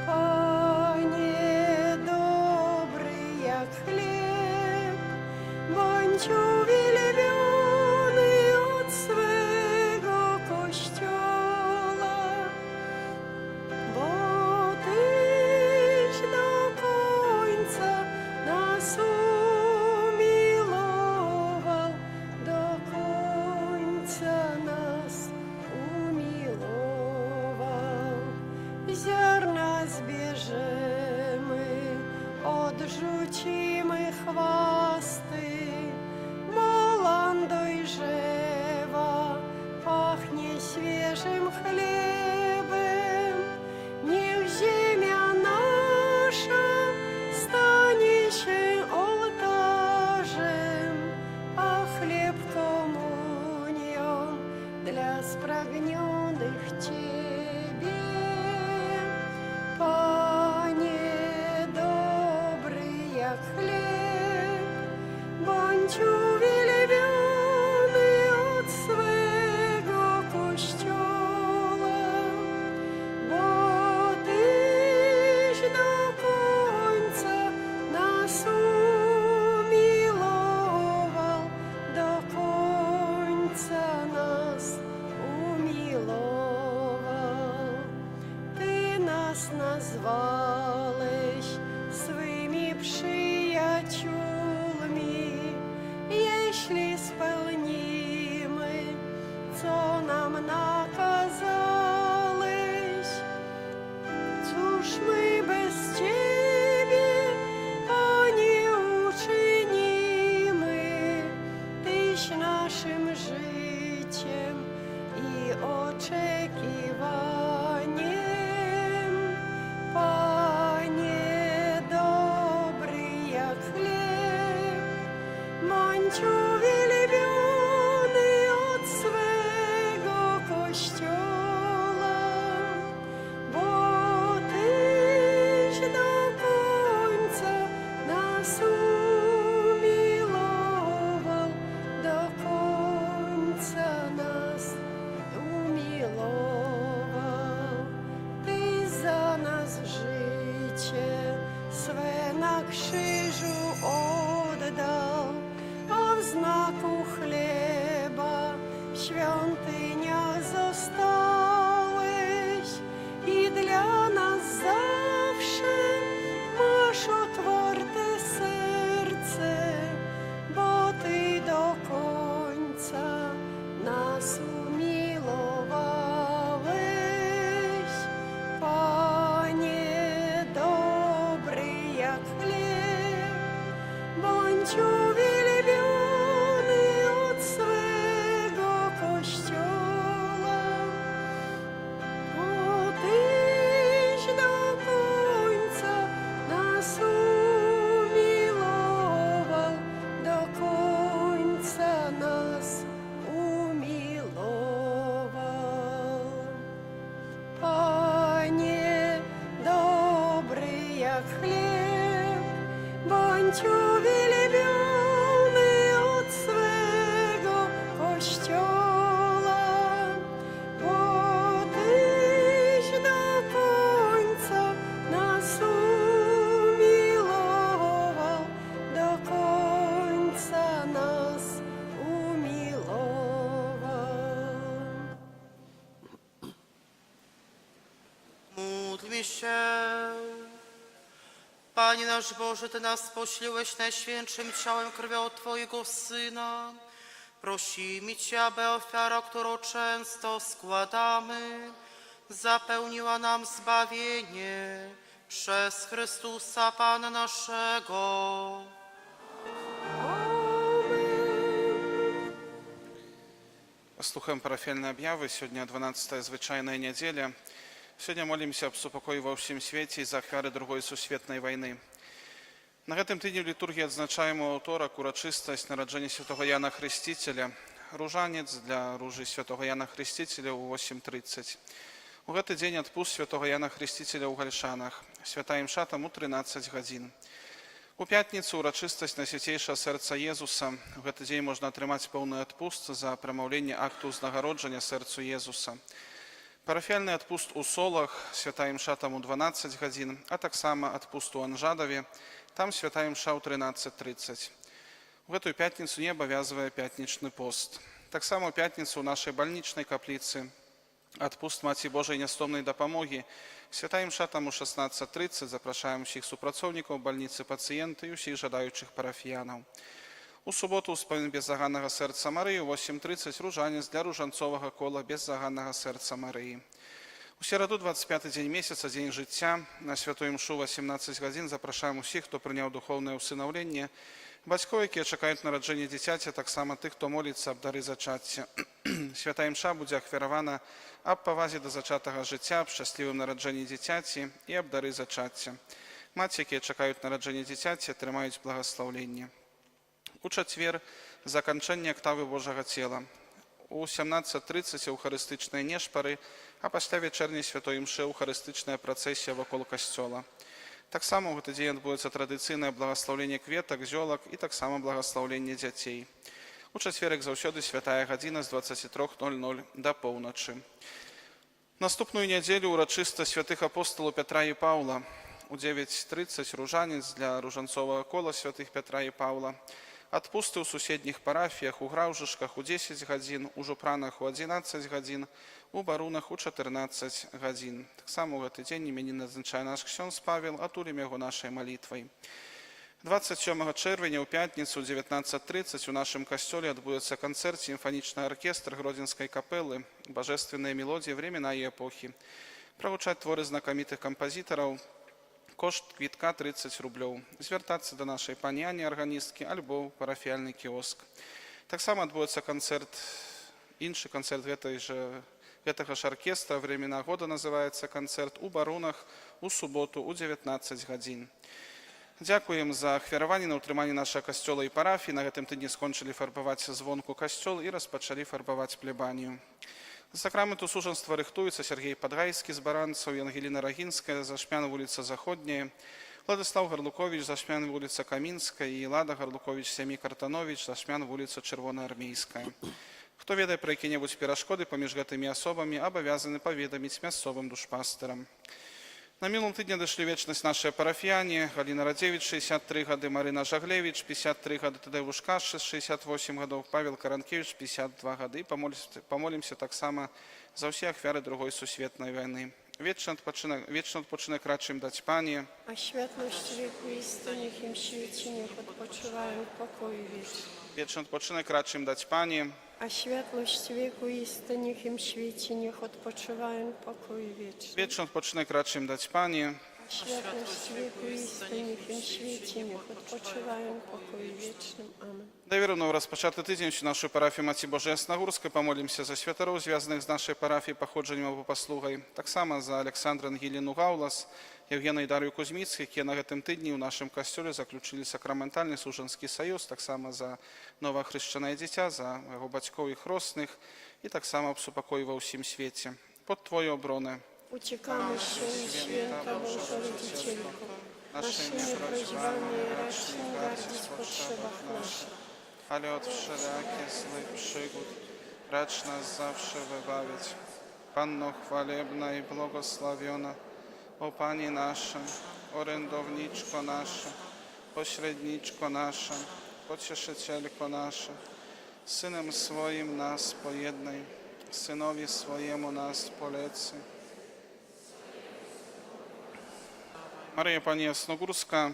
Panie dobry jak chleb, bądź uwielbiony od swego Kościoła, bo Tyś do końca nas umilował, do końca nas umilował. Ziarna zbierzemy, odrzucimy chwasty, molan dojrzewa, pachnie świeżym chlebem. Niech ziemia nasza stanie się ołtarzem, a chleb komunią dla spragnionych Ciebie. Panie dobry jak chleb, bądź uwielbiony od swego Kościoła, bądź uwielbiony od swego Kościoła, bo Tyś do końca nas umilował, do końca nas umilował. Panie, dobry jak chleb, bądź uwielbiony od swego Kościoła, bo Tyś do końca nas umilował, do końca nas umilował. Módlmy się. Panie nasz Boże, Ty nas pośliłeś najświętszym ciałem krwią Twojego Syna. Prosimy Cię, aby ofiara, którą często składamy, zapełniła nam zbawienie przez Chrystusa Pana naszego. Слухаем парафіяльныя аб'явы. Сёння 12-я звычайная нядзеля. Сёння молімся аб супакоі ва ўсім свеце і за ахвяры другой сусветнай вайны. На гэтым тыдні ў літургіі адзначаем у аўторак урачыстасць нараджэння святого Яна Хрысціцеля. Ружанец для ружы святого Яна Хрысціцеля ў 8:30. У гэты дзень адпуст святого Яна Хрысціцеля ў Гальшанах. Святая імша там у 13 гадзін. У пятніцу урачыстасць Найсвяцейшага сэрца Езуса. У гэты дзень можна атрымаць поўны адпуст за прамаўленне акту ўзнагароджання сэрцу Езуса. Парафіяльны адпуст у Солах, святая імша там у 12 гадзін, а таксама адпуст у Анжадаве, там святая імша ў 13:30. У гэтую пятніцу не абавязвае пятнічны пост. Таксама ў пятніцу ў нашай бальнічнай капліцы адпуст Маці Божай нястомнай дапамогі. Святая імша там у 16:30. Запрашаем усіх супрацоўнікаў бальніцы, пацыенты і усіх жадаючых парафіянаў. У суботу ўспамін беззаганнага сэрца Марыі у 8:30 ружанец для ружанцовага кола беззаганнага сэрца Марыі. У сераду 25-й дзень месяца, дзень жыцця, на святую імшу 18 гадзін запрашаем усіх, хто прыняў духоўнае ўсынаўленне, бацькоў, якія чакаюць нараджэння дзіцяці, таксама тых, хто моліцца аб дары зачацця. Святая імша будзе ахвяравана аб павазе да зачатага жыцця, аб шчаслівым нараджэнні дзіцяці і аб дары зачацця. Маці, якія чакаюць нараджэння дзіцяці, атрымаюць благаслаўленне. У чацвер заканчэнне актавы Божага цела. У 17:30 еўхарыстычныя нешпары, а пасля вячэрняй святой імшы еўхарыстычная працэсія вакол касцёла. Таксама ў гэты дзень адбудзецца традыцыйнае благаслаўленне кветак, зёлак і таксама благаслаўленне дзяцей. У чацвер, як заўсёды, святая гадзіна з 23:00 да поўначы. Наступную нядзелю урачыста святых апосталаў Пятра і Паўла. У 9:30 ружанец для ружанцовага кола святых Пятра і Паўла. Адпусты ў суседніх парафіях, у Граўжышках у 10 гадзін, у Жупранах у 11 гадзін, у Барунах у 14 гадзін. Таксама ў гэты дзень імяніны адзначае наш ксёндз Павел, атулім яго нашай малітвай. 27 чэрвеня ў пятніцу ў 19:30 у нашым касцёле адбудзецца канцэрт сімфанічны аркестр Гродзенскай капэлы «Божественныя мелодии времена и эпохи». Прагучаць творы знакамітых кампазітараў. Кошт квітка 30 рублёў. Звяртацца да нашай пані Ані арганісткі альбо парафіяльны кіоск. Таксама адбудзецца канцэрт, іншы канцэрт гэтага ж аркестра «Времена года» называецца канцэрт у Барунах у суботу у 19 гадзін. Дзякуем за ахвяраванне на ўтрыманне нашага касцёла і парафіі. На гэтым тыдні скончылі фарбаваць звонку касцёл і распачалі фарбаваць плебанію. З сакраменту сужанства рыхтуюцца Сергей Падгайскі з Баранцаў, Ангеліна Рагінская, Зашмян вуліца Заходняя, Владислав Гарлукович, Зашмян вуліца Камінская і Лада Гарлукович Сямі Картанович, Зашмян вуліца Чырвонаармейская. Хто ведае пра якія-небудзь перашкоды паміж гэтымі асобамі, абавязаны паведаміць мясцовым душпастарам. На мінулым тыдні дайшлі вечнасць нашыя парафіяне: Галіна Радзевіч, 63 гады, Марына Жаглевіч, 53 гады, Тадеуш Кашчас, 68 гадоў, Павел Каранкевич, 52 гады. Памолімся таксама за ўсе ахвяры другой сусветнай вайны. Вечны адпачынак рачым даць Пане, А światłość wieku istnieje, niech im świeci, niech odpoczywają w pokoju wiecznym. Вечны адпачынак рачым даць Пане, A światłość wieku istnieje, niech im świeci, niech odpoczywają w pokoju wiecznym. Вечны адпачынак рачым даць Пане, A światłość wieku istotnie w tym świecie, niech odpoczywają w pokoju wiecznym. Amen. Дай верно розпочати тиждень в нашу парафію Матці Божої Ясногорської. Помолимося за святеров, зв'язаних з нашою парафією походженням або послугою. Так само за Олександра Ангеліну Гаулас, Євгена і Дар'ю Кузьміцьких, які на гэтым тижні у нашому костюлі заключили сакраментальний суженський союз. Так само за новохрещене дитя, за його батьків і хресних. І так само всупокой во всім світі. Под Твою оборону. Uciekamy się, święta Boża Rodzicielko, naszymi prośbami racz nie gardzić w potrzebach naszych. Ale od wszelakich złych przygód racz nas zawsze wybawić. Panno chwalebna i błogosławiona, o Pani nasza, orędowniczko nasza, pośredniczko nasza, pocieszycielko nasza, Synem swoim nas pojednaj, Synowi swojemu nas polecy. Maryja Pani Jasnogórska,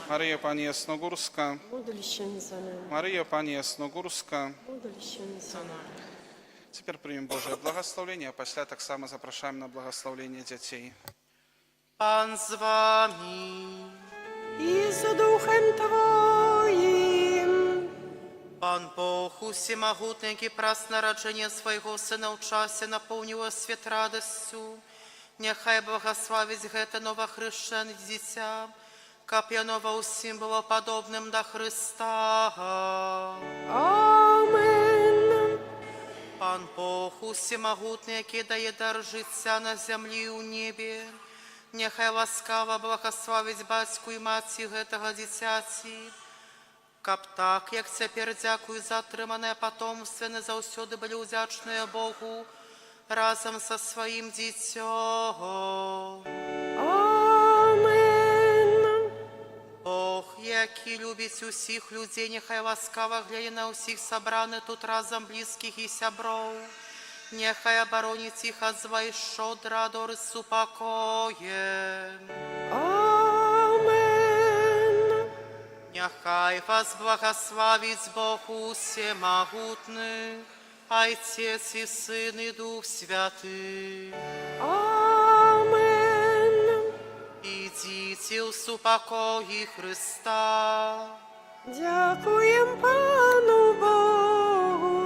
Maryja Pani Jasnogórska, Módl się za nami, Maryja Pani Jasnogórska. módl się za nami. Теперь примем Божие благословение, а после так само запрошаем на благословение детей. Pan z wami. I z duchem Twoim. Pan Bóg Всемогутный, и праздник народжения Своего Сына в часе наполнил свет радостью. Нехай благословить это новохрещенное дитя, как оно усім было подобным до Христа. Amen. Pan Bóg Всемогутный, який дає дар життя на землі і у небі, нехай ласкаво благословить батьку і матір этого дитяті, каб так, як тепер дякую за отримане потомственне, завсюди були удячні Богу, разом со своїм дитям. Amen. Бог, який любить усіх людей, нехай ласкаво гляне на усіх собраних тут разом близьких і сябров, нехай оборонить їх от зла і щодра дори з упокоєм. Amen. Нехай вас благословить Бог Всемогутний, Отец и Сын и Дух Святый. Amen. Идите в супокої Христа. Дякуєм Пану Богу.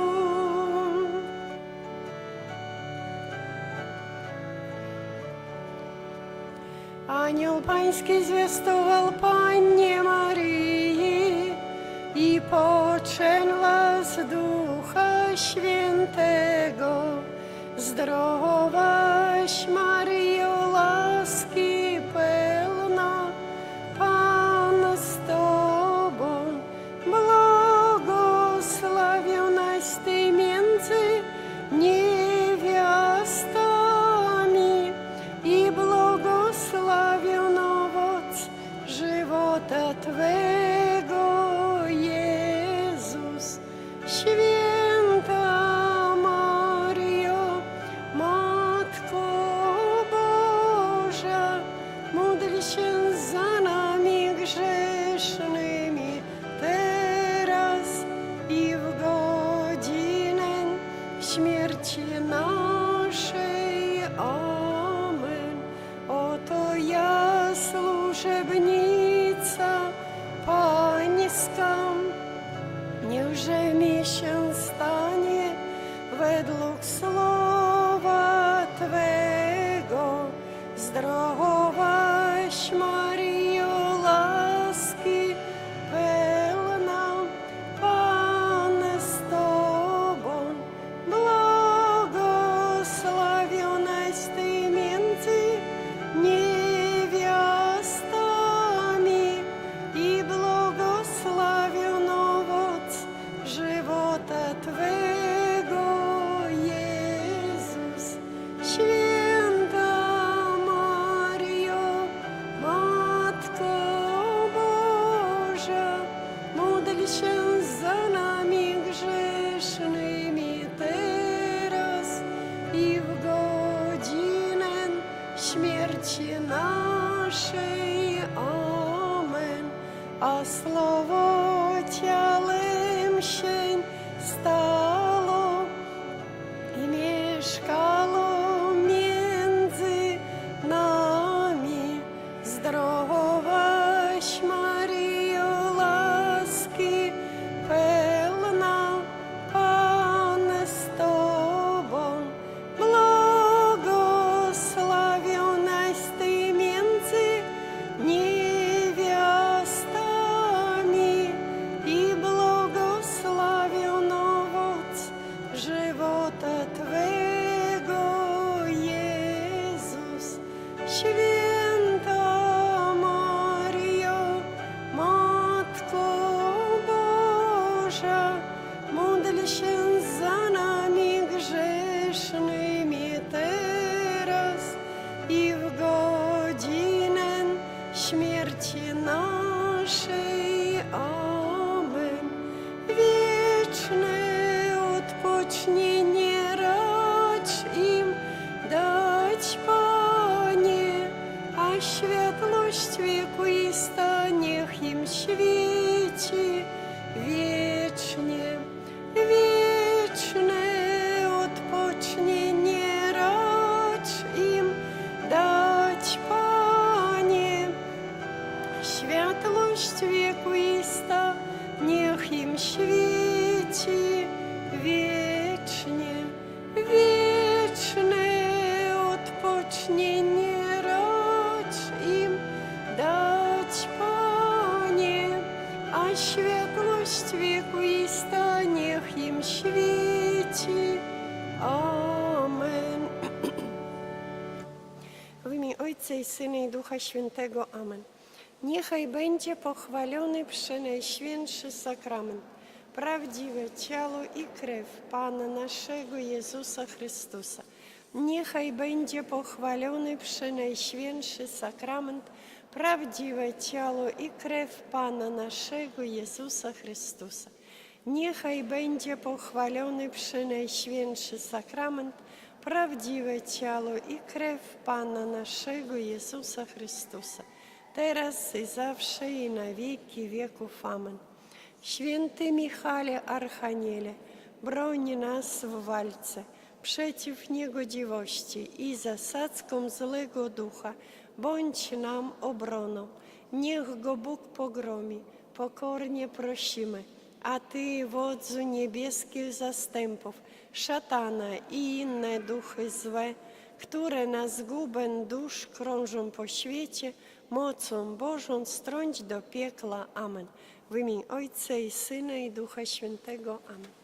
Ангел Паński zwiastował Pannie Maryi i poczęła z Ducha Świętego. Zdrowaś Maryjo, łaski pełna, Pan z Tobą, błogosławionaś Ty między niewiastami i błogosławiony owoc żywota Twego, Jezus. Święta Maryjo, Matko Boża, módl się za nami grzesznymi, teraz i w godzinę śmierci naszej. Amen. Oto ja, służebnica Pańska, niechże mi się stanie według słowa Twego. Zdrowaś Maryjo, łaski pełna, Pan z Tobą, błogosławionaś Ty między niewiastami i błogosławiony owoc żywota Twego, Jezus. Święta Maryjo, Matko Boża, módl się za nami grzesznymi, teraz i w godzinę śmierci naszej. Amen. A słowo ciałem się stało i mieszkało między nami. Ojca i Syna i Ducha Świętego. Amen. Niechaj będzie pochwalony przenajświętszy sakrament, prawdziwe ciało i krew Pana naszego Jezusa Chrystusa. Niechaj będzie pochwalony przenajświętszy sakrament, prawdziwe ciało i krew Pana naszego Jezusa Chrystusa. Niechaj będzie pochwalony przenajświętszy sakrament, prawdziwe ciało i krew Pana naszego Jezusa Chrystusa, teraz i zawsze i na wieki wieków. Amen. Święty Michale Archaniele, broń nas w walce przeciw niegodziwości i zasadzkom złego ducha, bądź nam obroną. Niech go Bóg pogromi, pokornie prosimy. A Ty, wodzu niebieskich zastępów, szatana i inne duchy złe, które na zgubę dusz krążą po świecie, mocą Bożą strąć do piekla. Amen. W imię Ojca i Syna i Ducha Świętego. Amen.